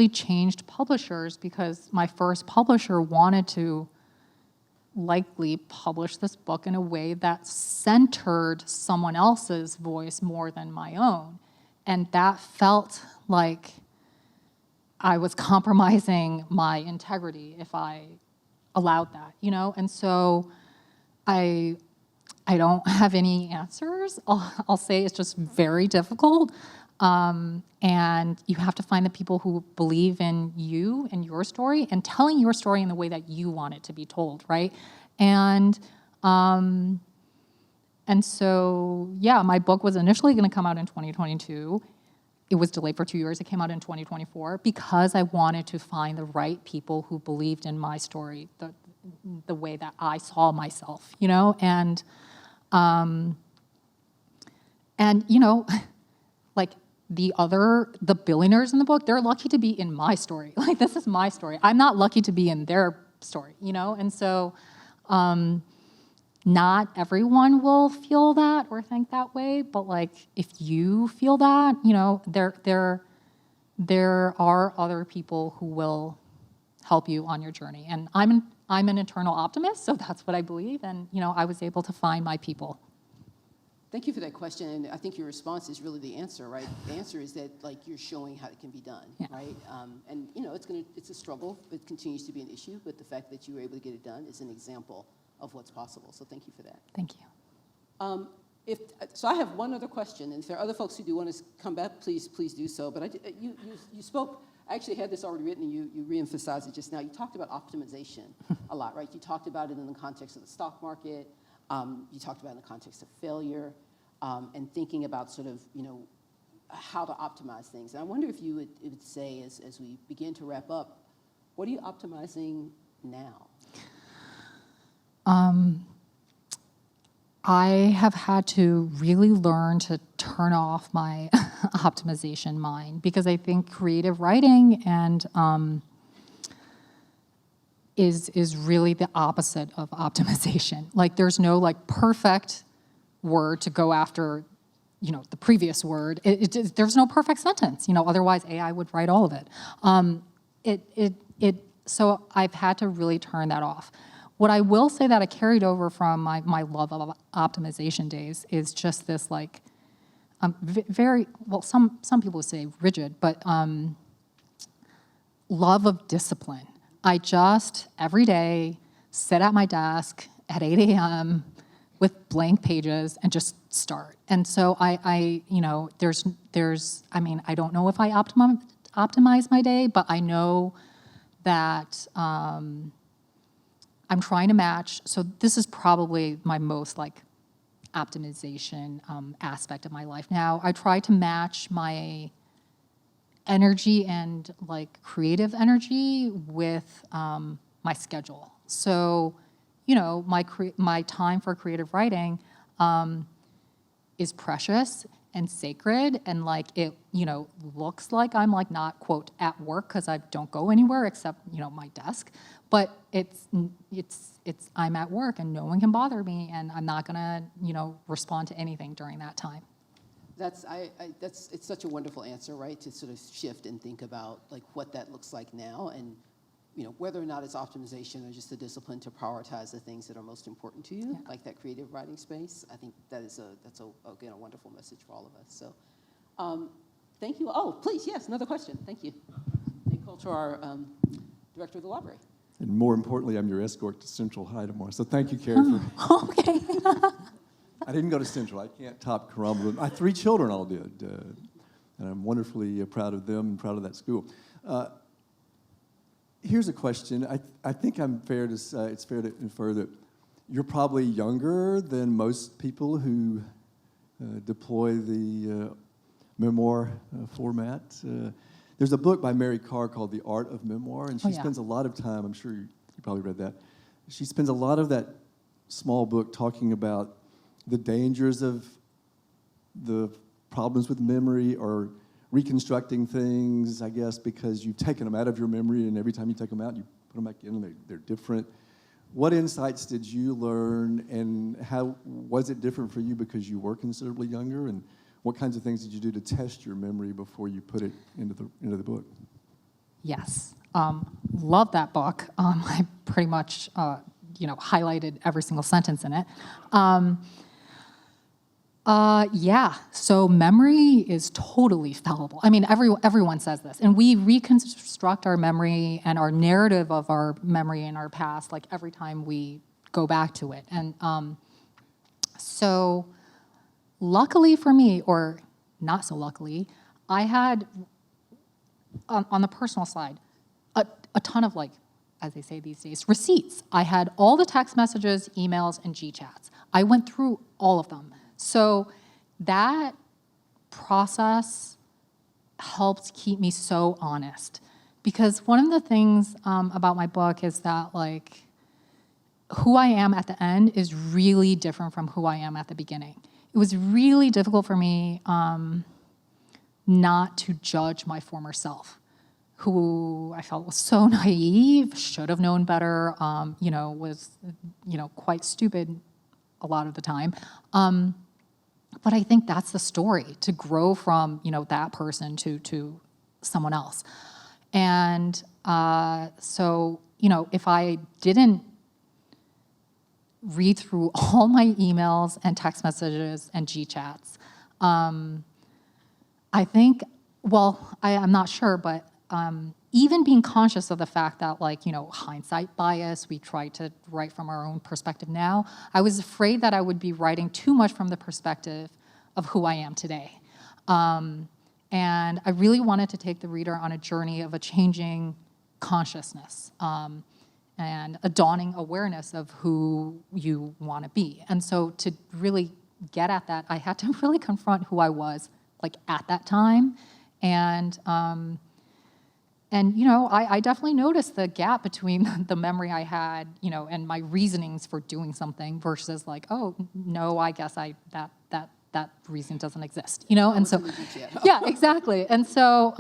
changed publishers because my first publisher wanted to likely publish this book in a way that centered someone else's voice more than my own. And that felt like I was compromising my integrity if I allowed that, you know? And so I don't have any answers. I'll say it's just very difficult. And you have to find the people who believe in you and your story and telling your story in the way that you want it to be told, right? And so, yeah, my book was initially going to come out in 2022. It was delayed for 2 years. It came out in 2024 because I wanted to find the right people who believed in my story, the way that I saw myself, you know? And you know, like the billionaires in the book, they're lucky to be in my story. Like, this is my story. I'm not lucky to be in their story, you know? And so not everyone will feel that or think that way, but like, if you feel that, you know, there are other people who will help you on your journey. And I'm an eternal optimist, so that's what I believe. And, you know, I was able to find my people. Thank you for that question, and I think your response is really the answer, right? The answer is that, like, you're showing how it can be done, yeah. right? And you know, it's a struggle. It continues to be an issue, but the fact that you were able to get it done is an example of what's possible. So thank you for that. Thank you. So I have one other question, and if there are other folks who do want to come back, please do so. But you spoke. I actually had this already written, and you re-emphasized it just now. You talked about optimization a lot, right? You talked about it in the context of the stock market. You talked about it in the context of failure, and thinking about sort of, you know, how to optimize things. And I wonder if you would say, as we begin to wrap up, what are you optimizing now? I have had to really learn to turn off my optimization mind, because I think creative writing and is really the opposite of optimization. Like, there's no like perfect word to go after, you know, the previous word. There's no perfect sentence, you know, otherwise AI would write all of it. So I've had to really turn that off. What I will say that I carried over from my love of optimization days is just this, like, very, well, some people would say rigid, but love of discipline. I just, every day, sit at my desk at 8 a.m. with blank pages and just start. And so I you know, I mean, I don't know if I optimize my day, but I know that I'm trying to match. So this is probably my most, like, optimization aspect of my life now. I try to match my energy and, like, creative energy with my schedule. So, you know, my time for creative writing is precious and sacred, and, like, it, you know, looks like I'm, like, not, quote, at work, because I don't go anywhere except, you know, my desk, but it's I'm at work and no one can bother me, and I'm not gonna, you know, respond to anything during that time. It's such a wonderful answer, right? To sort of shift and think about, like, what that looks like now, and, you know, whether or not it's optimization or just the discipline to prioritize the things that are most important to you, like that creative writing space. I think that's again a wonderful message for all of us. So, thank you. Oh, please, yes, another question. Thank you. Nate Coulter, our director of the library. And more importantly, I'm your escort to Central High tomorrow. So thank you, Carrie. Okay. I didn't go to Central. I can't top Carmel. My 3 children all did, and I'm wonderfully proud of them and proud of that school. Here's a question. I think it's fair to infer that you're probably younger than most people who deploy the memoir format. There's a book by Mary Carr called The Art of Memoir, and she spends a lot of time, I'm sure you probably read that, she spends a lot of that small book talking about the dangers of the problems with memory or reconstructing things, I guess, because you've taken them out of your memory, and every time you take them out, you put them back in, and they're different. What insights did you learn, and how was it different for you because you were considerably younger? And what kinds of things did you do to test your memory before you put it into the book? Yes, love that book. I pretty much, highlighted every single sentence in it. So memory is totally fallible. I mean, everyone says this, and we reconstruct our memory and our narrative of our memory in our past, like every time we go back to it. And so luckily for me, or not so luckily, I had, on the personal side, a ton of, like, as they say these days, receipts. I had all the text messages, emails, and G-chats. I went through all of them. So that process helped keep me so honest. Because one of the things about my book is that, like, who I am at the end is really different from who I am at the beginning. It was really difficult for me not to judge my former self, who I felt was so naive, should have known better, was, quite stupid a lot of the time. But I think that's the story, to grow from, that person to someone else. And so, if I didn't read through all my emails and text messages and G-chats, I think, I'm not sure, but even being conscious of the fact that, like, hindsight bias, we try to write from our own perspective now, I was afraid that I would be writing too much from the perspective of who I am today. And I really wanted to take the reader on a journey of a changing consciousness and a dawning awareness of who you want to be. And so to really get at that, I had to really confront who I was, like, at that time. And I definitely noticed the gap between the memory I had, and my reasonings for doing something versus, like, oh, no, I guess that reason doesn't exist, And so, yeah, exactly. And so,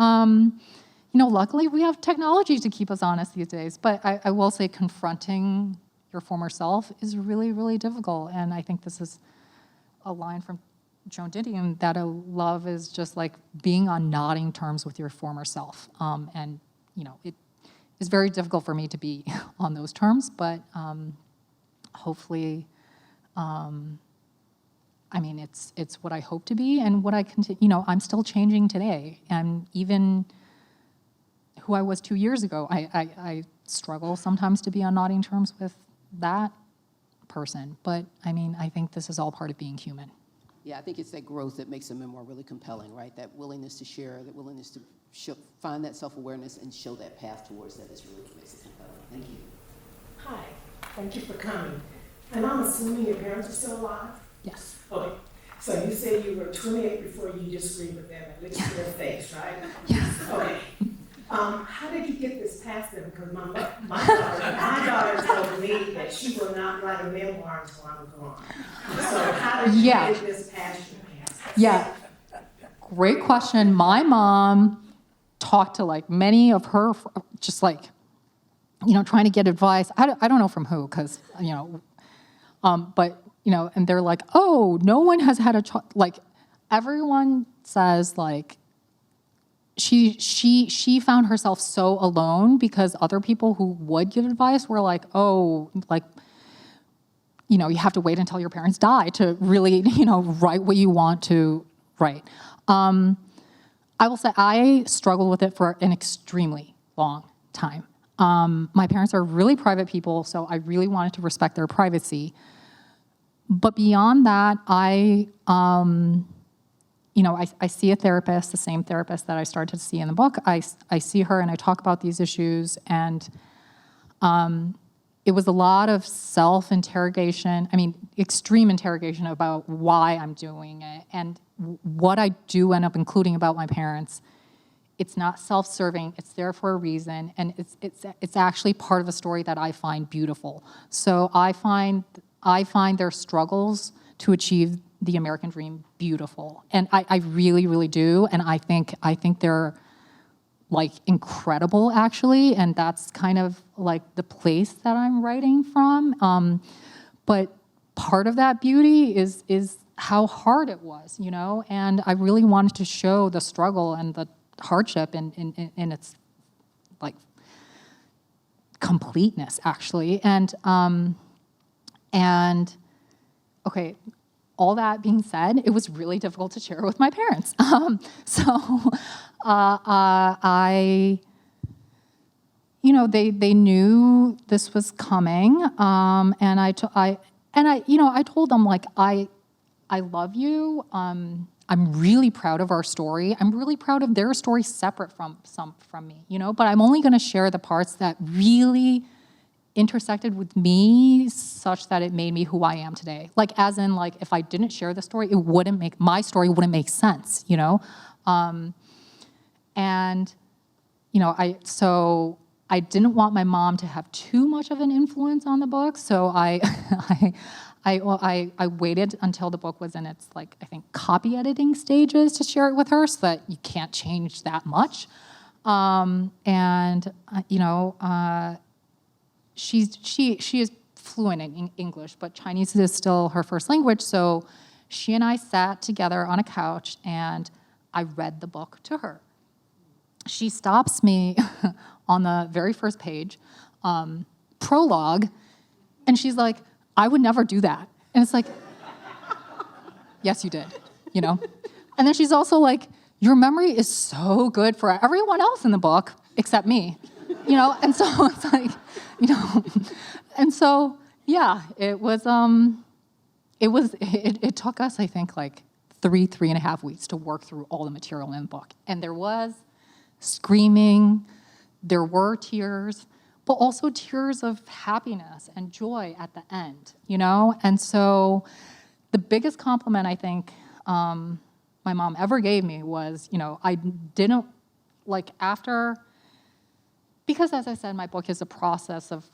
luckily we have technology to keep us honest these days. But I will say confronting your former self is really, really difficult. And I think this is a line from Joan Didion that I love, is just like being on nodding terms with your former self. And, it is very difficult for me to be on those terms, but hopefully, it's what I hope to be and what I continue, I'm still changing today. And even who I was 2 years ago, I struggle sometimes to be on nodding terms with that person. But I think this is all part of being human. Yeah, I think it's that growth that makes a memoir really compelling, right? That willingness to share, that willingness to find that self-awareness and show that path towards that is really what makes it compelling. Thank you. Hi, thank you for coming. And I'm assuming your parents are still alive? Yes. Okay, so you said you were 28 before you disagreed with them, at least to their face, right? Yes. Okay. How did you get this past them? Because my daughter told me that she will not write a memoir until I'm gone. So how did you get this past your parents? Yeah, great question. My mom talked to, like, many of her, just like, trying to get advice. I don't know from who, because, but, and they're like, oh, no one has had a child. Like, everyone says, like, she found herself so alone because other people who would give advice were like, oh, like, you have to wait until your parents die to really, write what you want to write. I will say I struggled with it for an extremely long time. My parents are really private people, so I really wanted to respect their privacy. But beyond that, I see a therapist, the same therapist that I started to see in the book. I see her and I talk about these issues, and it was a lot of self-interrogation, extreme interrogation about why I'm doing it. And what I do end up including about my parents, it's not self-serving, it's there for a reason, and it's actually part of a story that I find beautiful. So I find their struggles to achieve the American dream beautiful. And I really, really do. And I think they're like incredible, actually. And that's kind of like the place that I'm writing from. But part of that beauty is how hard it was, and I really wanted to show the struggle and the hardship in its like completeness, actually. And okay, all that being said, it was really difficult to share with my parents. They knew this was coming, and I told them, like, I love you. I'm really proud of our story. I'm really proud of their story, separate from me, But I'm only going to share the parts that really intersected with me, such that it made me who I am today. Like, as in, like, if I didn't share the story, my story wouldn't make sense, I didn't want my mom to have too much of an influence on the book, so I waited until the book was in its, like, I think, copy editing stages to share it with her, so that you can't change that much. She is fluent in English, but Chinese is still her first language, so she and I sat together on a couch, and I read the book to her. She stops me on the very first page, prologue, and she's like, I would never do that. And it's like, yes, you did, And then she's also like, your memory is so good for everyone else in the book except me, And so it's like, and so, yeah, it took us, I think, like 3.5 weeks to work through all the material in the book. And there was screaming, there were tears, but also tears of happiness and joy at the end, And so the biggest compliment I think my mom ever gave me was, I didn't, like, after, because as I said, my book is a process of,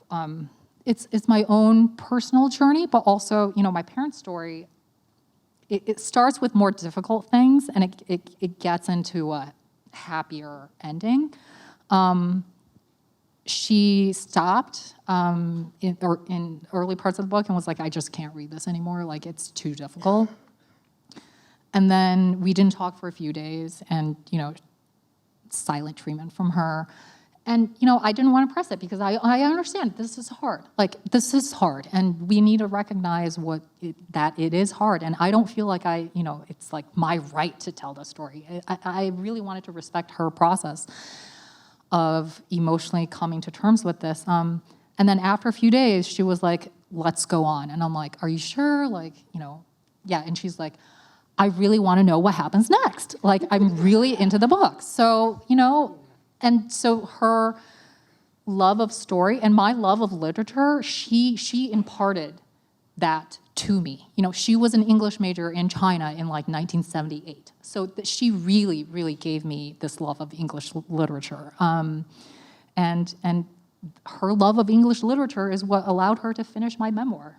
it's my own personal journey, but also, my parents' story, it starts with more difficult things, and it gets into a happier ending. She stopped in early parts of the book and was like, I just can't read this anymore. Like, it's too difficult. And then we didn't talk for a few days, and, silent treatment from her. And, I didn't want to press it because I understand this is hard. Like, this is hard, and we need to recognize that it is hard. And I don't feel like it's like my right to tell the story. I really wanted to respect her process of emotionally coming to terms with this. And then after a few days, she was like, let's go on. And I'm like, are you sure? Like, yeah. And she's like, I really want to know what happens next. Like, I'm really into the book. So, and so her love of story and my love of literature, she imparted that to me. She was an English major in China in like 1978. So she really, really gave me this love of English literature. And her love of English literature is what allowed her to finish my memoir.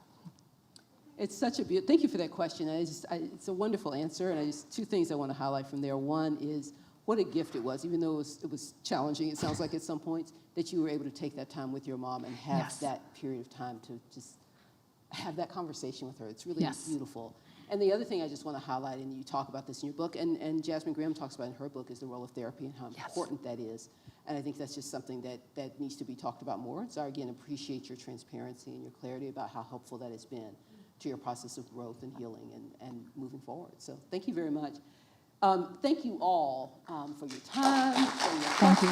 It's such a beautiful, thank you for that question. It's a wonderful answer, and two things I want to highlight from there. One is what a gift it was, even though it was challenging, it sounds like at some points, that you were able to take that time with your mom and have Yes. that period of time to just have that conversation with her. It's really beautiful. And the other thing I just want to highlight, and you talk about this in your book, and Jasmine Graham talks about in her book, is the role of therapy and how important that is. And I think that's just something that needs to be talked about more. So I, again, appreciate your transparency and your clarity about how helpful that has been to your process of growth and healing and moving forward. So thank you very much. Thank you all for your time, for your questions. Thank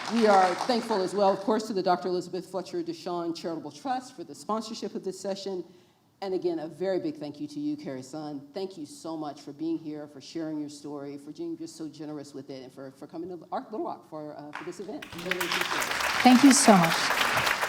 you. We are thankful as well, of course, to the Dr. Elizabeth Fletcher Deshawn Charitable Trust for the sponsorship of this session. And again, a very big thank you to you, Carrie Sun. Thank you so much for being here, for sharing your story, for being just so generous with it, and for coming to Little Rock for this event. Really appreciate it. Thank you so much.